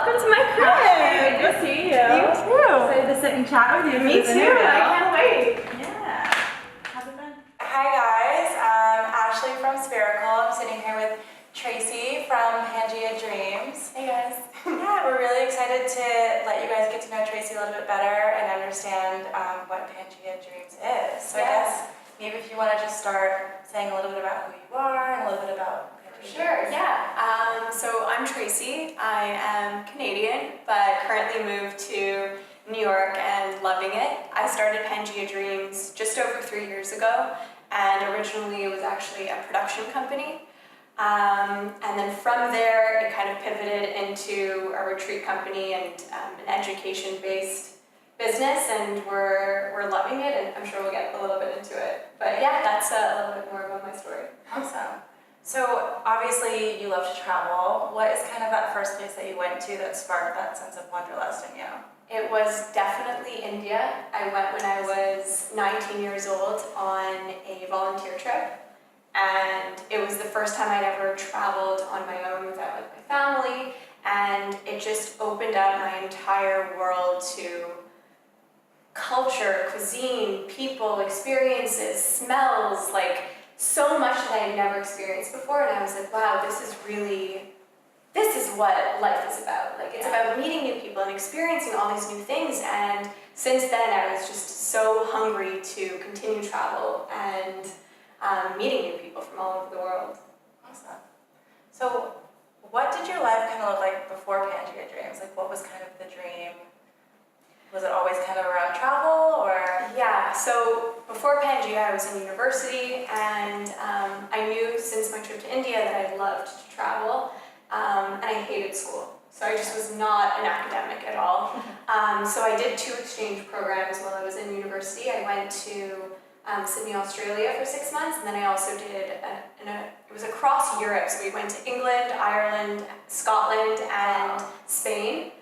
welcome to my crib. Good to see you. You too. Excited to sit and chat with you. Me too. I can't wait. Yeah. How's it been? Hi guys, I'm Ashley from Spherical. I'm sitting here with Tracy from Pangea Dreams. Hey guys. Yeah, we're really excited to let you guys get to know Tracy a little bit better and understand what Pangea Dreams is. So I guess maybe if you want to just start saying a little bit about who you are and a little bit about Pangea Sure, Dreams. yeah. So I'm Tracy. I am Canadian, but currently moved to New York and loving it. I started Pangea Dreams just over 3 years ago, and originally it was actually a production company. And then from there, it kind of pivoted into a retreat company and an education-based business, and we're loving it, and I'm sure we'll get a little bit into it. But yeah, that's a little bit more about my story. Awesome. So obviously you love to travel. What is kind of that first place that you went to that sparked that sense of wanderlust in you? It was definitely India. I went when I was 19 years old on a volunteer trip. And it was the first time I'd ever traveled on my own without my family. And it just opened up my entire world to culture, cuisine, people, experiences, smells, like so much that I had never experienced before. And I was like, wow, this is what life is about. Like, it's about meeting new people and experiencing all these new things. And since then, I was just so hungry to continue travel and meeting new people from all over the world. Awesome. So what did your life kind of look like before Pangea Dreams? Like, what was kind of the dream? Was it always kind of around travel, or? Yeah, so before Pangea, I was in university, and I knew since my trip to India that I loved to travel, and I hated school. So I just was not an academic at all. So I did 2 exchange programs while I was in university. I went to Sydney, Australia for 6 months, and then I also did it was across Europe. So we went to England, Ireland, Scotland, and Spain.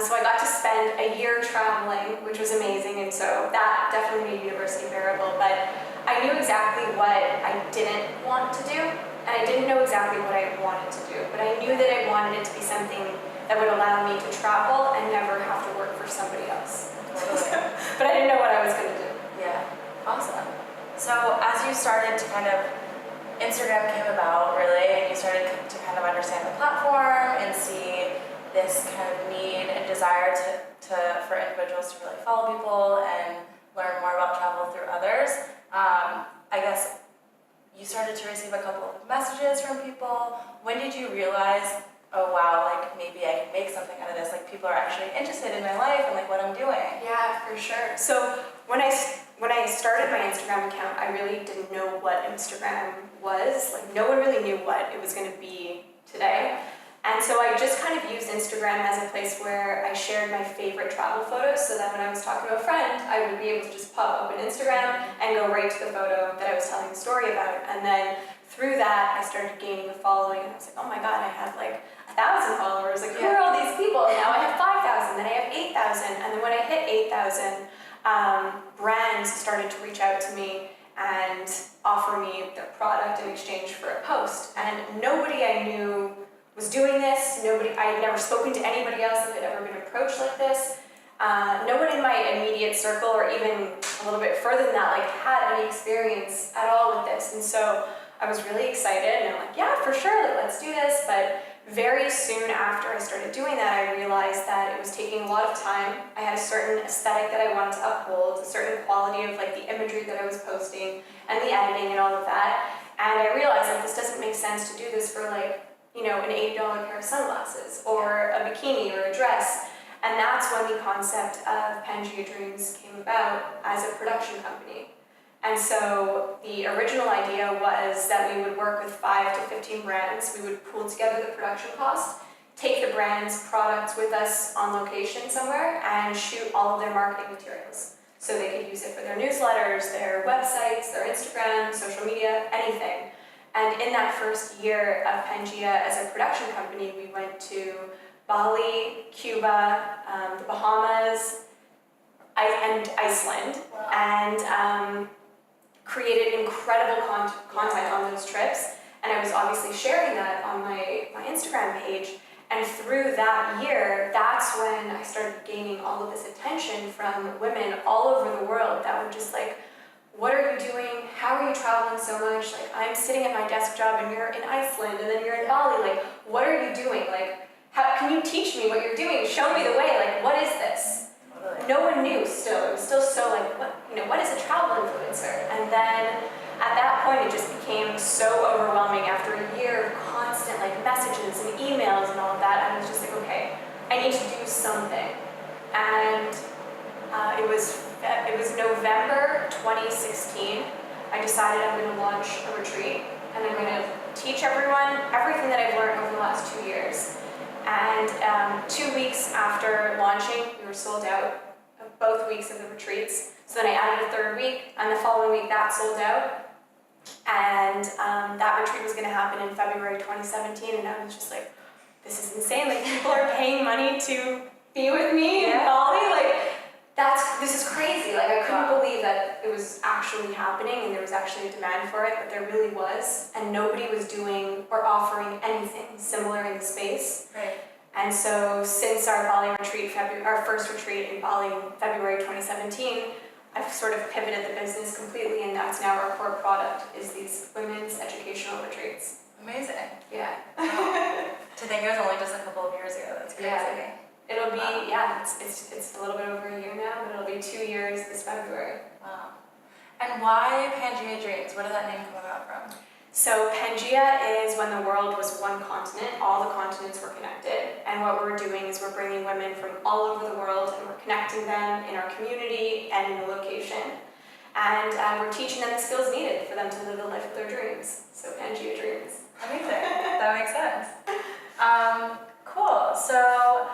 So I got to spend a year traveling, which was amazing, and so that definitely made university bearable. But I knew exactly what I didn't want to do, and I didn't know exactly what I wanted to do. But I knew that I wanted it to be something that would allow me to travel and never have to work for somebody else. But I didn't know what I was going to do. Yeah, awesome. So as you started to kind of, Instagram came about really, and you started to kind of understand the platform and see this kind of need and desire for individuals to really follow people and learn more about travel through others. I guess you started to receive a couple of messages from people. When did you realize, oh wow, like maybe I can make something out of this, like people are actually interested in my life and like what I'm doing? Yeah, for sure. So when I started my Instagram account, I really didn't know what Instagram was. Like, no one really knew what it was going to be today. And so I just kind of used Instagram as a place where I shared my favorite travel photos, so that when I was talking to a friend, I would be able to just pop open Instagram and go right to the photo that I was telling the story about. And then through that, I started gaining a following, and I was like, oh my god, I have like 1,000 followers. Like, who are all these people? And now I have 5,000, then I have 8,000. And then when I hit 8,000, brands started to reach out to me and offer me their product in exchange for a post. And nobody I knew was doing this. I had never spoken to anybody else that had ever been approached like this. No one in my immediate circle, or even a little bit further than that, like had any experience at all with this. And so I was really excited, and I'm like, yeah, for sure, like, let's do this. But very soon after I started doing that, I realized that it was taking a lot of time. I had a certain aesthetic that I wanted to uphold, a certain quality of like the imagery that I was posting, and the editing and all of that. And I realized that this doesn't make sense to do this for like, you know, an $80 pair of sunglasses, or a bikini, or a dress. And that's when the concept of Pangea Dreams came about as a production company. And so the original idea was that we would work with 5 to 15 brands. We would pool together the production cost, take the brand's products with us on location somewhere, and shoot all of their marketing materials. So they could use it for their newsletters, their websites, their Instagram, social media, anything. And in that first year of Pangea as a production company, we went to Bali, Cuba, the Bahamas, and Iceland, and created incredible content on those trips. And I was obviously sharing that on my Instagram page. And through that year, that's when I started gaining all of this attention from women all over the world that were just like, what are you doing? How are you traveling so much? Like, I'm sitting at my desk job and you're in Iceland and then you're in Bali. Like, what are you doing? Like, how can you teach me what you're doing? Show me the way. Like, what is this? Totally. No one knew still. It was still so like, what is a travel influencer? And then at that point, it just became so overwhelming after a year of constant like messages and emails and all of that. I was just like, okay, I need to do something. And it was November 2016. I decided I'm going to launch a retreat, and I'm going to teach everyone everything that I've learned over the last 2 years. And 2 weeks after launching, we were sold out of both weeks of the retreats. So then I added a third week, and the following week that sold out. And that retreat was going to happen in February 2017, and I was just like, this is insane. Like, people are paying money to be with me in Bali. Like, this is crazy. Like, I couldn't believe that it was actually happening and there was actually a demand for it, but there really was. And nobody was doing or offering anything similar in the space. Right. And so since our Bali retreat, our first retreat in Bali in February 2017, I've sort of pivoted the business completely, and that's now our core product, is these women's educational retreats. Amazing. Yeah. Wow. To think it was only just a couple of years ago, that's crazy. Yeah. It'll be, it's a little bit over a year now, but it'll be 2 years this February. Wow. And why Pangea Dreams? Where did that name come about from? So Pangea is when the world was one continent, all the continents were connected. And what we're doing is we're bringing women from all over the world and we're connecting them in our community and in the location. And we're teaching them the skills needed for them to live the life of their dreams. So Pangea Dreams. Amazing. That makes sense. Cool. So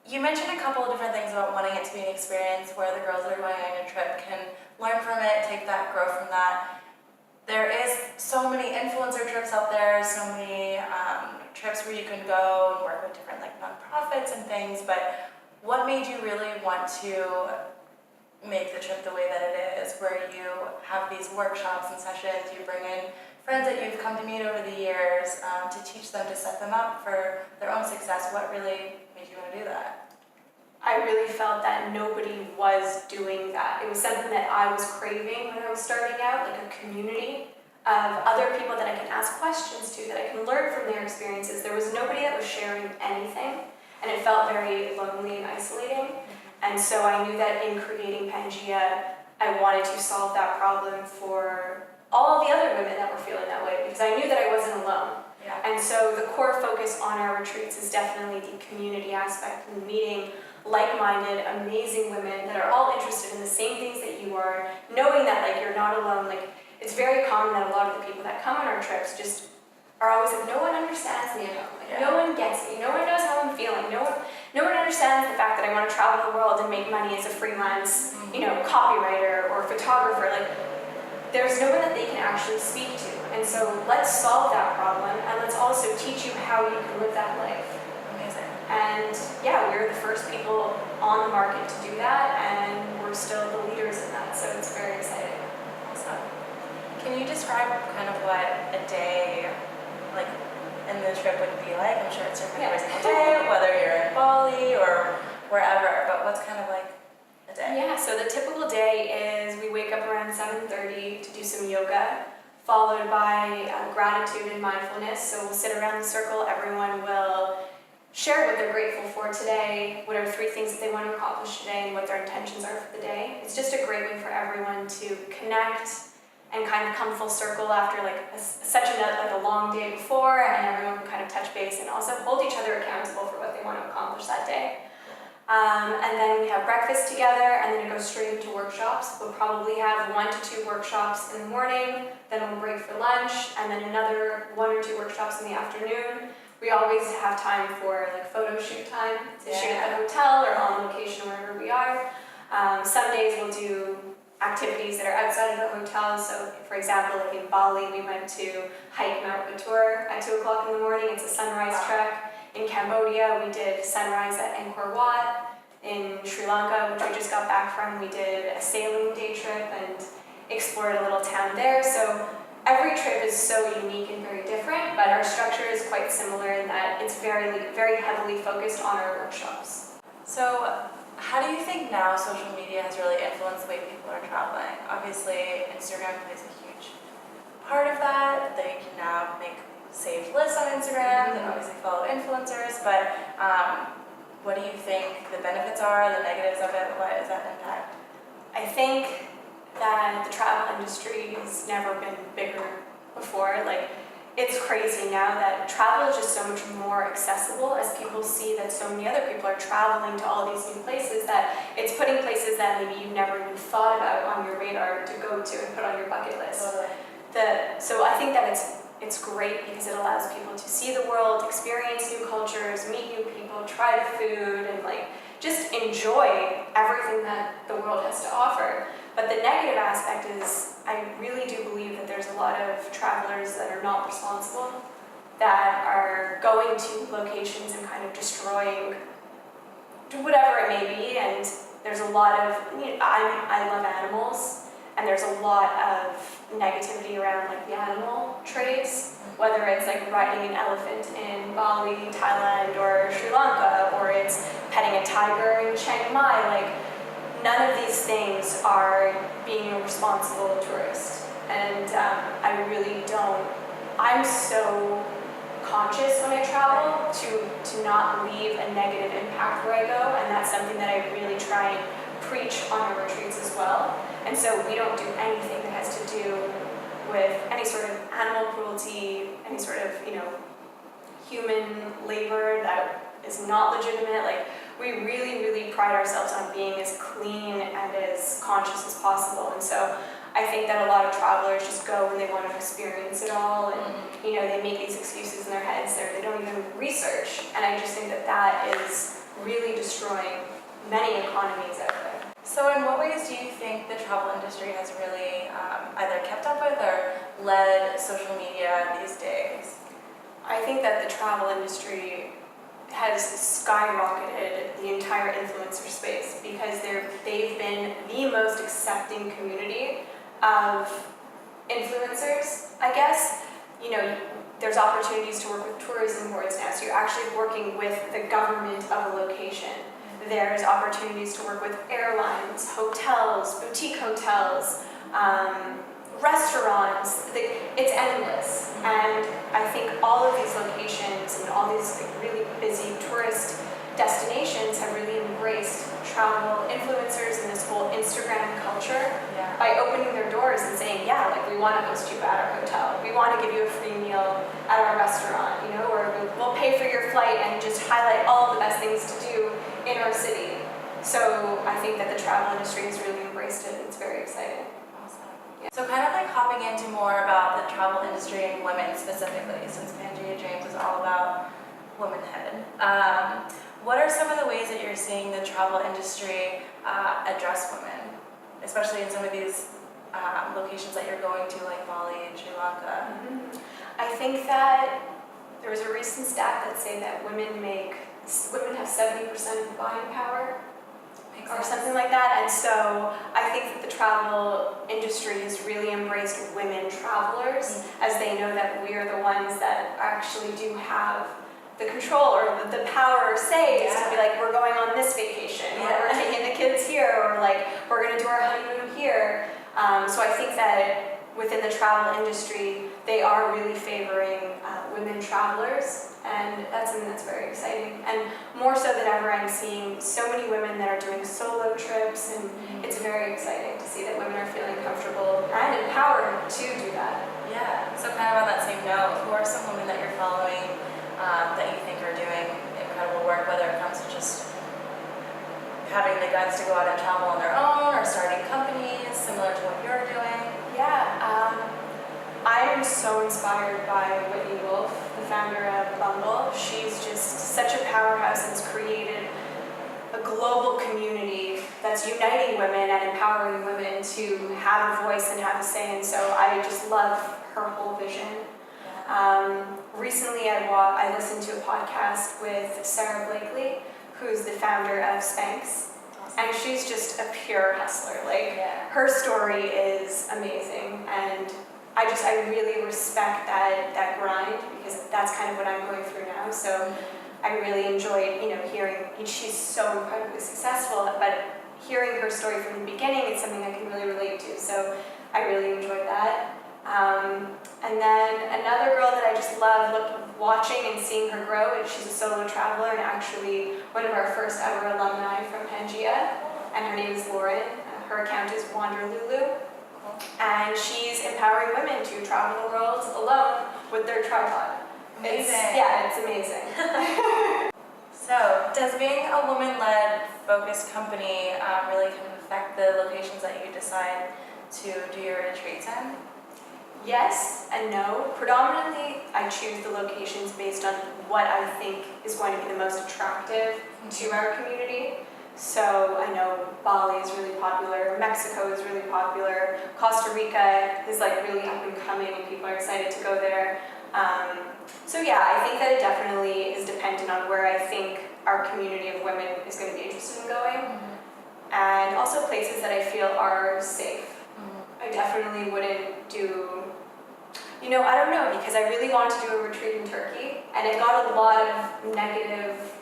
you mentioned a couple of different things about wanting it to be an experience where the girls that are going on your trip can learn from it, take that, grow from that. There is so many influencer trips out there, so many trips where you can go and work with different like nonprofits and things, but what made you really want to make the trip the way that it is, where you have these workshops and sessions, you bring in friends that you've come to meet over the years to teach them, to set them up for their own success? What really made you want to do that? I really felt that nobody was doing that. It was something that I was craving when I was starting out, like a community of other people that I can ask questions to, that I can learn from their experiences. There was nobody that was sharing anything, and it felt very lonely and isolating. And so I knew that in creating Pangea, I wanted to solve that problem for all the other women that were feeling that way, because I knew that I wasn't alone. Yeah. And so the core focus on our retreats is definitely the community aspect and meeting like-minded, amazing women that are all interested in the same things that you are, knowing that like you're not alone. Like, it's very common that a lot of the people that come on our trips just are always like, no one understands me at home. Like, no one gets me. No one knows how I'm feeling. No one understands the fact that I want to travel the world and make money as a freelance, copywriter or photographer. Like, there's no one that they can actually speak to. And so let's solve that problem, and let's also teach you how you can live that life. Amazing. And yeah, we're the first people on the market to do that, and we're still the leaders in that, so it's very exciting. Awesome. Can you describe kind of what a day like in the trip would be like? I'm sure it's different every single day, whether you're in Bali or wherever, but what's kind of like a day? Yeah, so the typical day is we wake up around 7:30 to do some yoga, followed by gratitude and mindfulness. So we'll sit around the circle, everyone will share what they're grateful for today, what are 3 things that they want to accomplish today, and what their intentions are for the day. It's just a great way for everyone to connect and kind of come full circle after like a long day before, and everyone can kind of touch base and also hold each other accountable for what they want to accomplish that day. And then we have breakfast together, and then it goes straight into workshops. We'll probably have 1 to 2 workshops in the morning, then we'll break for lunch, and then another 1 or 2 workshops in the afternoon. We always have time for like photo shoot time to shoot at the hotel or on location wherever we are. Some days we'll do activities that are outside of the hotel. So for example, like in Bali, we went to hike Mount Batur at 2 o'clock in the morning. It's a sunrise trek. In Cambodia, we did sunrise at Angkor Wat. In Sri Lanka, which we just got back from, we did a sailing day trip and explored a little town there. So every trip is so unique and very different, but our structure is quite similar in that it's very, very heavily focused on our workshops. So, how do you think now social media has really influenced the way people are traveling? Obviously, Instagram plays a huge part of that. They can now make saved lists on Instagram and obviously follow influencers, but what do you think the benefits are, the negatives of it? What is that impact? I think that the travel industry has never been bigger before. Like, it's crazy now that travel is just so much more accessible as people see that so many other people are traveling to all these new places, that it's putting places that maybe you never even thought about on your radar to go to and put on your bucket list. Totally. So I think that it's great because it allows people to see the world, experience new cultures, meet new people, try the food, and like just enjoy everything that the world has to offer. But the negative aspect is I really do believe that there's a lot of travelers that are not responsible, that are going to locations and kind of destroying whatever it may be. And there's a lot of, I love animals, and there's a lot of negativity around like the animal trades, whether it's like riding an elephant in Bali, Thailand, or Sri Lanka, or it's petting a tiger in Chiang Mai. Like, none of these things are being a responsible tourist. And I really don't, I'm so conscious when I travel to not leave a negative impact where I go, and that's something that I really try and preach on our retreats as well. And so we don't do anything that has to do with any sort of animal cruelty, any sort of, human labor that is not legitimate. Like, we really, really pride ourselves on being as clean and as conscious as possible. And so I think that a lot of travelers just go when they want to experience it all, and they make these excuses in their heads. They don't even research. And I just think that that is really destroying many economies out there. So in what ways do you think the travel industry has really either kept up with or led social media these days? I think that the travel industry has skyrocketed the entire influencer space because they've been the most accepting community of influencers, I guess. There's opportunities to work with tourism boards now, so you're actually working with the government of a location. There's opportunities to work with airlines, hotels, boutique hotels, restaurants. It's endless. And I think all of these locations and all these really busy tourist destinations have really embraced travel influencers and this whole Instagram culture by opening their doors and saying, we want to host you at our hotel. We want to give you a free meal at our restaurant, or we'll pay for your flight and just highlight all of the best things to do in our city. So I think that the travel industry has really embraced it, and it's very exciting. Awesome. Yeah. So kind of like hopping into more about the travel industry and women specifically, since Pangea Dreams is all about womanhood. What are some of the ways that you're seeing the travel industry address women, especially in some of these locations that you're going to, like Bali and Sri Lanka? I think that there was a recent stat that say that women have 70% of buying power, or something like that. And so I think that the travel industry has really embraced women travelers, as they know that we are the ones that actually do have the control or the power or say is to be like, we're going on this vacation, or we're taking the kids here, or like, we're going to do our honeymoon here. So I think that within the travel industry, they are really favoring women travelers, and that's something that's very exciting. And more so than ever, I'm seeing so many women that are doing solo trips, and it's very exciting to see that women are feeling comfortable and empowered to do that. Yeah, so kind of on that same note, who are some women that you're following that you think are doing incredible work, whether it comes to just having the guts to go out and travel on their own, or starting companies similar to what you're doing? I am so inspired by Whitney Wolf, the founder of Bumble. She's just such a powerhouse and has created a global community that's uniting women and empowering women to have a voice and have a say. And so I just love her whole vision. Recently, I listened to a podcast with Sarah Blakely, who's the founder of Spanx. And she's just a pure hustler. Her story is amazing, and I really respect that grind because that's kind of what I'm going through now. So I really enjoyed, hearing, she's so incredibly successful, but hearing her story from the beginning is something I can really relate to. So I really enjoyed that. And then another girl that I just love watching and seeing her grow, she's a solo traveler and actually one of our first ever alumni from Pangea, and her name is Lauren. Her account is Wanderlust, and she's empowering women to travel the world alone with their tripod. Amazing. It's amazing. So, does being a woman-led, focused company really kind of affect the locations that you decide to do your retreats in? Yes and no. Predominantly, I choose the locations based on what I think is going to be the most attractive to our community. So I know Bali is really popular, Mexico is really popular, Costa Rica is like really up and coming and people are excited to go there. So yeah, I think that it definitely is dependent on where I think our community of women is going to be interested in going. And also places that I feel are safe. I definitely wouldn't do, I don't know, because I really wanted to do a retreat in Turkey and it got a lot of negative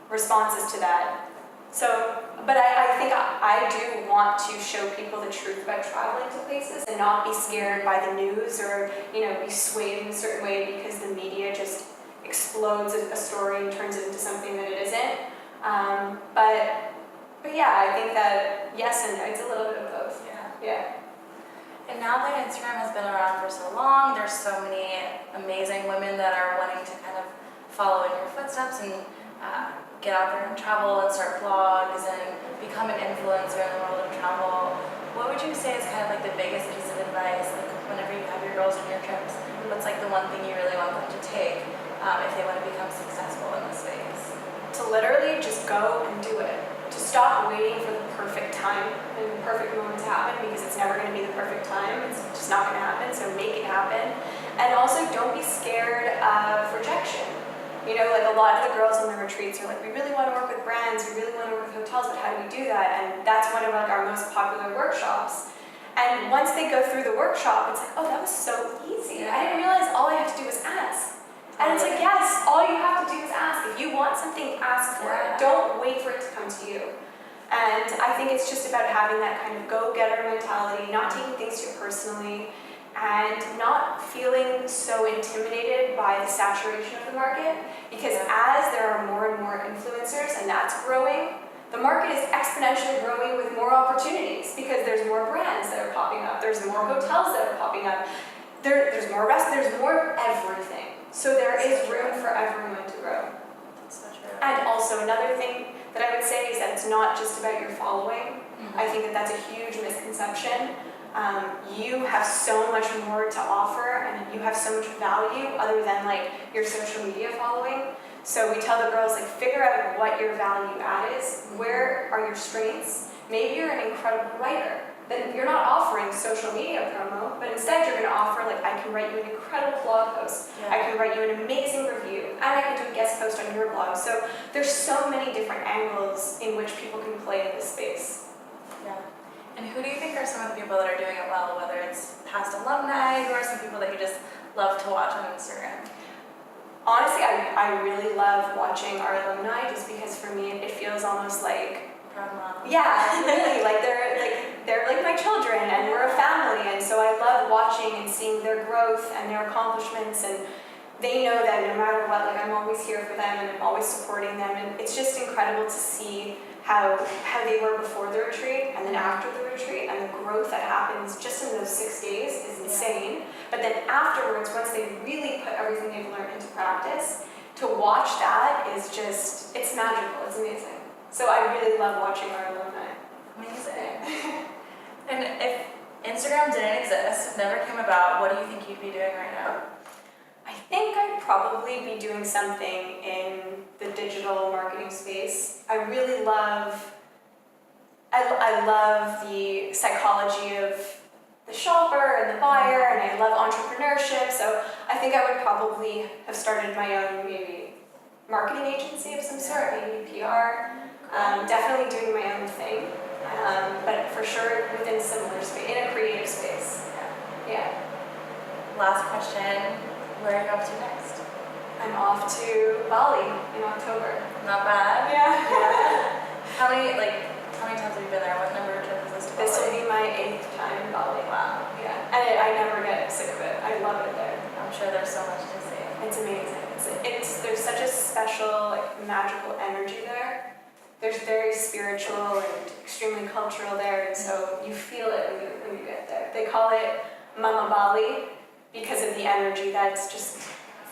responses to that. So, but I think I do want to show people the truth about traveling to places and not be scared by the news or, be swayed in a certain way because the media just explodes a story and turns it into something that it isn't. But yeah, I think that yes and no, it's a little bit of both. Yeah. And now that Instagram has been around for so long, there's so many amazing women that are wanting to kind of follow in your footsteps and get out there and travel and start blogs and become an influencer in the world of travel. What would you say is kind of like the biggest piece of advice, like whenever you have your girls on your trips, what's like the one thing you really want them to take if they want to become successful in this space? To literally just go and do it. To stop waiting for the perfect time and the perfect moment to happen because it's never going to be the perfect time. It's just not going to happen, so make it happen. And also don't be scared of rejection. Like a lot of the girls on the retreats are like, we really want to work with brands, we really want to work with hotels, but how do we do that? And that's one of like our most popular workshops. And once they go through the workshop, it's like, oh, that was so easy. I didn't realize all I had to do was ask. And it's like, yes, all you have to do is ask. If you want something, ask for it. Don't wait for it to come to you. And I think it's just about having that kind of go-getter mentality, not taking things too personally, and not feeling so intimidated by the saturation of the market, because as there are more and more influencers and that's growing, the market is exponentially growing with more opportunities because there's more brands that are popping up, there's more hotels that are popping up, there's more restaurants, there's more everything. So there is room for everyone to grow. That's so true. And also another thing that I would say is that it's not just about your following. I think that that's a huge misconception. You have so much more to offer and you have so much value other than like your social media following. So we tell the girls, like, figure out what your value add is. Where are your strengths? Maybe you're an incredible writer. Then you're not offering social media promo, but instead you're going to offer, like, I can write you an incredible blog post. I can write you an amazing review, and I can do a guest post on your blog. So there's so many different angles in which people can play in this space. Yeah. And who do you think are some of the people that are doing it well, whether it's past alumni or some people that you just love to watch on Instagram? Honestly, I really love watching our alumni just because for me it feels almost like, yeah, really, like they're like my children and we're a family, and so I love watching and seeing their growth and their accomplishments, and they know that no matter what, like, I'm always here for them and I'm always supporting them, and it's just incredible to see how they were before the retreat and then after the retreat, and the growth that happens just in those 6 days is insane. But then afterwards, once they really put everything they've learned into practice, to watch that is just, it's magical, it's amazing. So I really love watching our alumni. Amazing. And if Instagram didn't exist, never came about, what do you think you'd be doing right now? I think I'd probably be doing something in the digital marketing space. I really love, I love the psychology of the shopper and the buyer, and I love entrepreneurship, so I think I would probably have started my own maybe marketing agency of some sort, maybe PR. Definitely doing my own thing, but for sure within a similar space, in a creative space. Yeah. last question, where are you off to next? I'm off to Bali in October. Not bad. Yeah. How many times have you been there? What number of trips is this to Bali? This will be my 8th time in Bali. Wow. Yeah. And I never get sick of it. I love it there. I'm sure there's so much to see. It's amazing. There's such a special, like, magical energy there. There's very spiritual and extremely cultural there, and so you feel it when you get there. They call it Mama Bali because of the energy that's just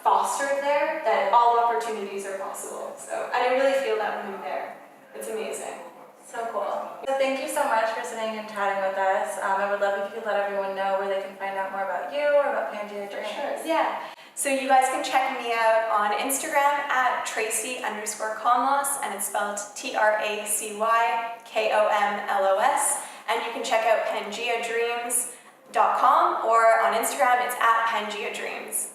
fostered there, that all opportunities are possible. So, and I really feel that when I'm there. It's amazing. So cool. So thank you so much for sitting and chatting with us. I would love if you could let everyone know where they can find out more about you or about Pangea Dreams. Sure. Yeah. So you guys can check me out on Instagram at Tracy_Komlos, and it's spelled TracyKomlos. And you can check out PangeaDreams.com, or on Instagram it's at Pangea Dreams.